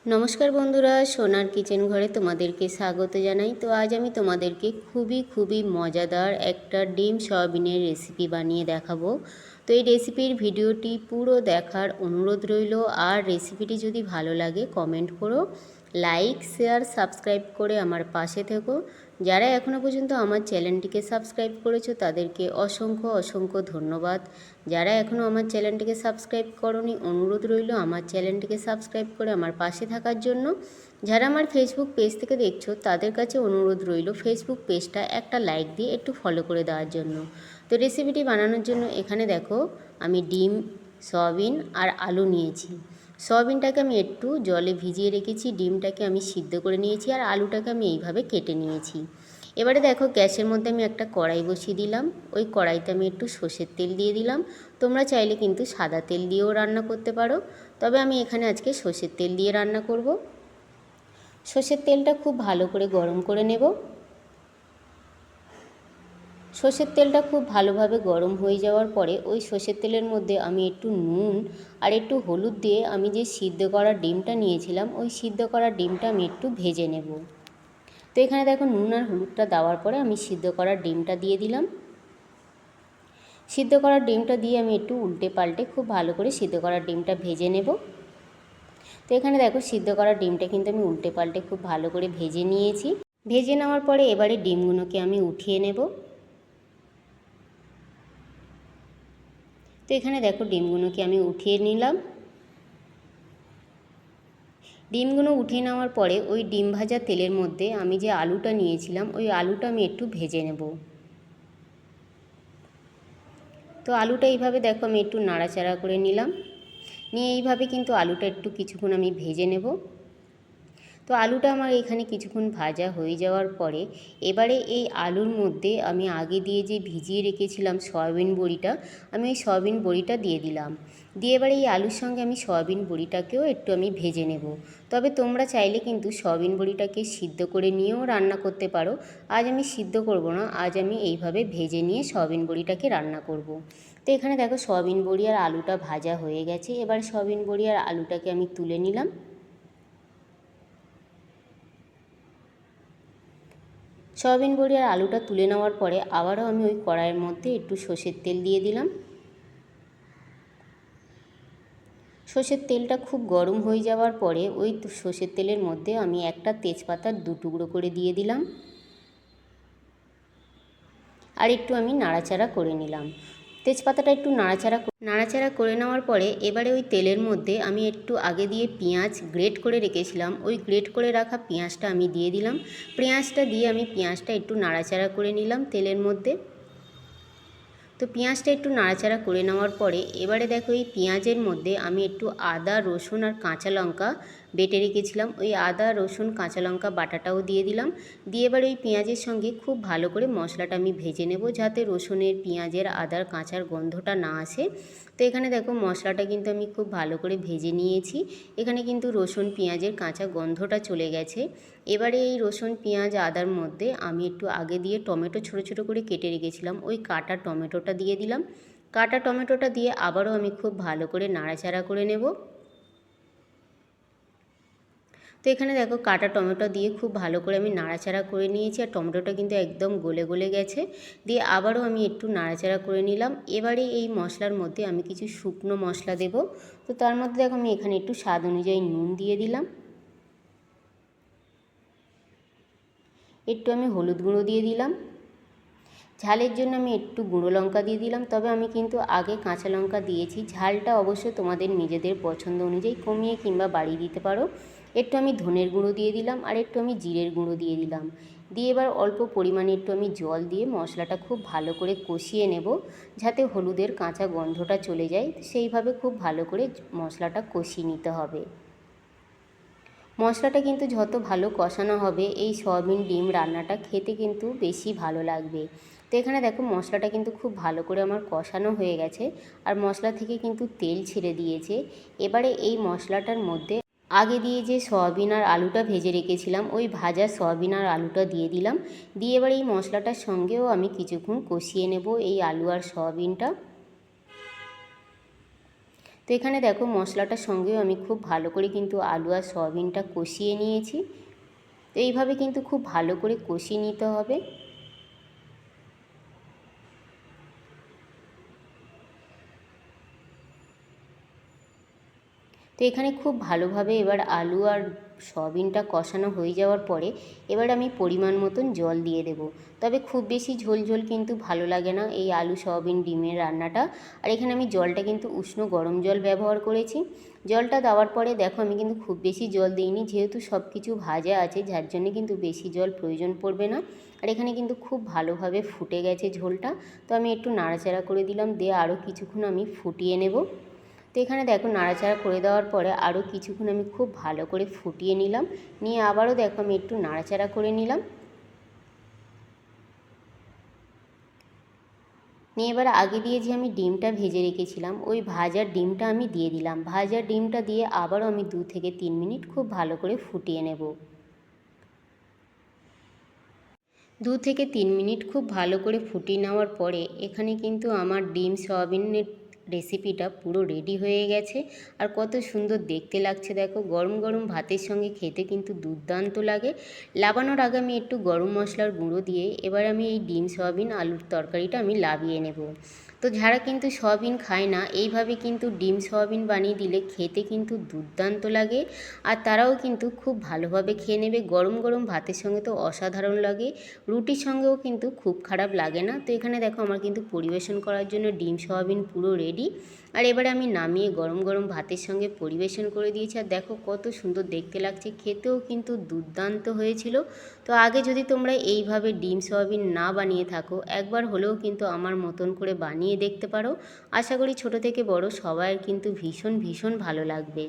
নমস্কার বন্ধুরা, সোনার কিচেন ঘরে তোমাদেরকে স্বাগত জানাই। তো আজ আমি তোমাদেরকে খুবই মজাদার একটা ডিম সয়াবিনের রেসিপি বানিয়ে দেখাবো। তো এই রেসিপির ভিডিওটি পুরো দেখার অনুরোধ রইল। আর রেসিপিটি যদি ভালো লাগে কমেন্ট করো, লাইক শেয়ার সাবস্ক্রাইব করে আমার পাশে থেকো। যারা এখনও পর্যন্ত আমার চ্যানেলটিকে সাবস্ক্রাইব করেছো তাদেরকে অসংখ্য ধন্যবাদ। যারা এখনও আমার চ্যানেলটিকে সাবস্ক্রাইব করোনি, অনুরোধ রইল আমার চ্যানেলটিকে সাবস্ক্রাইব করে আমার পাশে থাকার জন্য। যারা আমার ফেসবুক পেজ থেকে দেখছো তাদের কাছে অনুরোধ রইল ফেসবুক পেজটা একটা লাইক দিয়ে একটু ফলো করে দেওয়ার জন্য। তো রেসিপিটি বানানোর জন্য এখানে দেখো আমি ডিম, সয়াবিন আর আলু নিয়েছি। সয়াবিনটাকে আমি একটু জলে ভিজিয়ে রেখেছি, ডিমটাকে আমি সিদ্ধ করে নিয়েছি আর আলুটাকে আমি এইভাবে কেটে নিয়েছি। এবারে দেখো গ্যাসের মধ্যে আমি একটা কড়াই বসিয়ে দিলাম। ওই কড়াইতে আমি একটু সর্ষের তেল দিয়ে দিলাম। তোমরা চাইলে কিন্তু সাদা তেল দিয়েও রান্না করতে পারো, তবে আমি এখানে আজকে সর্ষের তেল দিয়ে রান্না করব। সর্ষের তেলটা খুব ভালো করে গরম করে নেব। সর্ষের তেলটা খুব ভালোভাবে গরম হয়ে যাওয়ার পরে ওই সর্ষের তেলের মধ্যে আমি একটু নুন আর একটু হলুদ দিয়ে আমি যে সিদ্ধ করা ডিমটা নিয়েছিলাম ওই সিদ্ধ করা ডিমটা আমি একটু ভেজে নেব। তো এখানে দেখো নুন আর হলুদটা দেওয়ার পরে আমি সিদ্ধ করা ডিমটা দিয়ে দিলাম। সিদ্ধ করা ডিমটা দিয়ে আমি একটু উল্টে পাল্টে খুব ভালো করে সিদ্ধ করা ডিমটা ভেজে নেব। তো এখানে দেখো সিদ্ধ করা ডিমটা কিন্তু আমি উল্টে পাল্টে খুব ভালো করে ভেজে নিয়েছি। ভেজে নেওয়ার পরে এবারে ডিমগুলোকে আমি উঠিয়ে নেব। তো এখানে দেখো ডিমগুলোকে আমি উঠিয়ে নিলাম। ডিমগুলো উঠিয়ে নেওয়ার পরে ওই ডিম ভাজা তেলের মধ্যে আমি যে আলুটা নিয়েছিলাম ওই আলুটা আমি একটু ভেজে নেব। তো আলুটা এইভাবে দেখো আমি একটু নাড়াচাড়া করে নিলাম। নিয়ে এইভাবে কিন্তু আলুটা একটু কিছুক্ষণ আমি ভেজে নেব। তো আলুটা আমার এখানে কিছুক্ষণ ভাজা হয়ে যাওয়ার পরে এবারে এই আলুর মধ্যে আমি আগে দিয়ে যে ভিজিয়ে রেখেছিলাম সয়াবিন বড়িটা, আমি ওই সয়াবিন বড়িটা দিয়ে দিলাম। দিয়ে এবারে এই আলুর সঙ্গে আমি সয়াবিন বড়িটাকেও একটু আমি ভেজে নেব। তবে তোমরা চাইলে কিন্তু সয়াবিন বড়িটাকে সিদ্ধ করে নিয়েও রান্না করতে পারো। আজ আমি সিদ্ধ করব না, আজ আমি এইভাবে ভেজে নিয়ে সয়াবিন বড়িটাকে রান্না করব। তো এখানে দেখো সয়াবিন বড়ি আর আলুটা ভাজা হয়ে গেছে। এবার সয়াবিন বড়ি আর আলুটাকে আমি তুলে নিলাম। সয়াবিন বড়ি আর আলুটা তুলে নেওয়ার পরে আবারও আমি ওই কড়াইয়ের মধ্যে একটু সর্ষের তেল দিয়ে দিলাম। সর্ষের তেলটা খুব গরম হয়ে যাওয়ার পরে ওই সর্ষের তেলের মধ্যে আমি একটা তেজপাতা 2 টুকরো করে দিয়ে দিলাম। আর একটু আমি নাড়াচাড়া করে নিলাম। তেজপাতাটা একটু নাড়াচাড়া করে নেওয়ার পরে এবারে ওই তেলের মধ্যে আমি একটু আগে দিয়ে পেঁয়াজ গ্রেট করে রেখেছিলাম, ওই গ্রেট করে রাখা পেঁয়াজটা আমি দিয়ে দিলাম। পেঁয়াজটা দিয়ে আমি পেঁয়াজটা একটু নাড়াচাড়া করে নিলাম তেলের মধ্যে। তো পেঁয়াজটা একটু নাড়াচাড়া করে নেওয়ার পরে এবারে দেখো এই পেঁয়াজের মধ্যে আমি একটু আদা, রসুন আর কাঁচা লঙ্কা বেটে রেখেছিলাম, ওই আদা, রসুন, কাঁচা লঙ্কা বাটাটাও দিয়ে দিলাম। দিয়ে এবার ওই পেঁয়াজের সঙ্গে খুব ভালো করে মশলাটা আমি ভেজে নেব, যাতে রসুনের, পেঁয়াজের, আদার কাঁচার গন্ধটা না আসে। তো এখানে দেখো মশলাটা কিন্তু আমি খুব ভালো করে ভেজে নিয়েছি। এখানে কিন্তু রসুন, পেঁয়াজের কাঁচা গন্ধটা চলে গেছে। এবারে এই রসুন, পেঁয়াজ, আদার মধ্যে আমি একটু আগে দিয়ে টমেটো ছোটো ছোটো করে কেটে রেখেছিলাম, ওই কাটা টমেটোটা দিয়ে দিলাম। কাটা টমেটোটা দিয়ে আবারও আমি খুব ভালো করে নাড়াচাড়া করে নেব। তো এখানে দেখো কাটা টমেটো দিয়ে খুব ভালো করে আমি নাড়াচাড়া করে নিয়েছি আর টমেটোটা কিন্তু একদম গলে গলে গেছে। দিয়ে আবারও আমি একটু নাড়াচাড়া করে নিলাম। এবারে এই মশলার মধ্যে আমি কিছু শুকনো মশলা দেব। তো তার মধ্যে দেখো আমি এখানে একটু স্বাদ অনুযায়ী নুন দিয়ে দিলাম। একটু আমি হলুদ গুঁড়ো দিয়ে দিলাম। ঝালের জন্য আমি একটু গুঁড়ো লঙ্কা দিয়ে দিলাম, তবে আমি কিন্তু আগে কাঁচা লঙ্কা দিয়েছি। ঝালটা অবশ্যই তোমাদের নিজেদের পছন্দ অনুযায়ী কমিয়ে কিংবা বাড়িয়ে দিতে পারো। একটু আমি ধনের গুঁড়ো দিয়ে দিলাম আর একটু আমি জিরের গুঁড়ো দিয়ে দিলাম। দিয়ে এবার অল্প পরিমাণে একটু আমি জল দিয়ে মশলাটা খুব ভালো করে কষিয়ে নেব, যাতে হলুদের কাঁচা গন্ধটা চলে যায়। সেইভাবে খুব ভালো করে মশলাটা কষিয়ে নিতে হবে। মশলাটা কিন্তু যত ভালো কষানো হবে এই সয়াবিন ডিম রান্নাটা খেতে কিন্তু বেশি ভালো লাগবে। তো এখানে দেখো মশলাটা কিন্তু খুব ভালো করে আমার কষানো হয়ে গেছে আর মশলা থেকে কিন্তু তেল ছেড়ে দিয়েছে। এবারে এই মশলাটার মধ্যে আগে দিয়ে যে সয়াবিন আর আলুটা ভেজে রেখেছিলাম ওই ভাজা সয়াবিন আর আলুটা দিয়ে দিলাম। দিয়ে এবার এই মশলাটার সঙ্গেও আমি কিছুক্ষণ কষিয়ে নেব এই আলু আর সয়াবিনটা। তো এখানে দেখো মশলাটার সঙ্গেও আমি খুব ভালো করে কিন্তু আলু আর সয়াবিনটা কষিয়ে নিয়েছি। তো এইভাবে কিন্তু খুব ভালো করে কষিয়ে নিতে হবে। তো এখানে খুব ভালোভাবে এবার আলু আর সয়াবিনটা কষানো হয়ে যাওয়ার পরে এবার আমি পরিমাণ মতন জল দিয়ে দেব। তবে খুব বেশি ঝোল ঝোল কিন্তু ভালো লাগে না এই আলু সয়াবিন ডিমের রান্নাটা। আর এখানে আমি জলটা কিন্তু উষ্ণ গরম জল ব্যবহার করেছি। জলটা দেওয়ার পরে দেখো আমি কিন্তু খুব বেশি জল দিইনি, যেহেতু সব কিছু ভাজা আছে যার জন্য কিন্তু বেশি জল প্রয়োজন পড়বে না। আর এখানে কিন্তু খুব ভালোভাবে ফুটে গেছে ঝোলটা। তো আমি একটু নাড়াচাড়া করে দিলাম, দিয়ে আরও কিছুক্ষণ আমি ফুটিয়ে নেব। তো এখানে দেখো নাড়াচাড়া করে দেওয়ার পরে আরও কিছুক্ষণ আমি খুব ভালো করে ফুটিয়ে নিলাম, নিয়ে আবারও দেখো আমি একটু নাড়াচাড়া করে নিলাম। নিয়ে এবার আগে দিয়ে যে আমি ডিমটা ভেজে রেখেছিলাম ওই ভাজার ডিমটা আমি দিয়ে দিলাম। ভাজার ডিমটা দিয়ে আবারও আমি 2 থেকে 3 মিনিট খুব ভালো করে ফুটিয়ে নেব। 2 থেকে 3 মিনিট খুব ভালো করে ফুটিয়ে নেওয়ার পরে এখানে কিন্তু আমার ডিম সয়াবিনের রেসিপিটা পুরো রেডি হয়ে গেছে। আর কত সুন্দর দেখতে লাগছে দেখো, গরম গরম ভাতের সঙ্গে খেতে কিন্তু দুর্দান্ত লাগে। লাবানোর আগে আমি একটু গরম মশলার গুঁড়ো দিয়ে এবার আমি এই ডিম সয়াবিন আলুর তরকারিটা আমি লাবিয়ে নেব। তো যারা কিন্তু সয়াবিন খায় না, এইভাবে কিন্তু ডিম সয়াবিন বানিয়ে দিলে খেতে কিন্তু দুর্দান্ত লাগে। আর তারাও কিন্তু খুব ভালোভাবে খেয়ে নেবে। গরম গরম ভাতের সঙ্গে তো অসাধারণ লাগে, রুটির সঙ্গেও কিন্তু খুব খারাপ লাগে না। তো এখানে দেখো আমার কিন্তু পরিবেশন করার জন্য ডিম সয়াবিন পুরো রেডি। আর এবারে আমি নামিয়ে গরম গরম ভাতের সঙ্গে পরিবেশন করে দিয়েছি। আর দেখো কত সুন্দর দেখতে লাগছে, খেতেও কিন্তু দুর্দান্ত হয়েছিল। তো আগে যদি তোমরা এইভাবে ডিম সয়াবিন না বানিয়ে থাকো, একবার হলেও কিন্তু আমার মতন করে বানিয়ে দেখতে পারো। আশা করি ছোট থেকে বড় সবার কিন্তু ভীষণ ভীষণ ভালো লাগবে।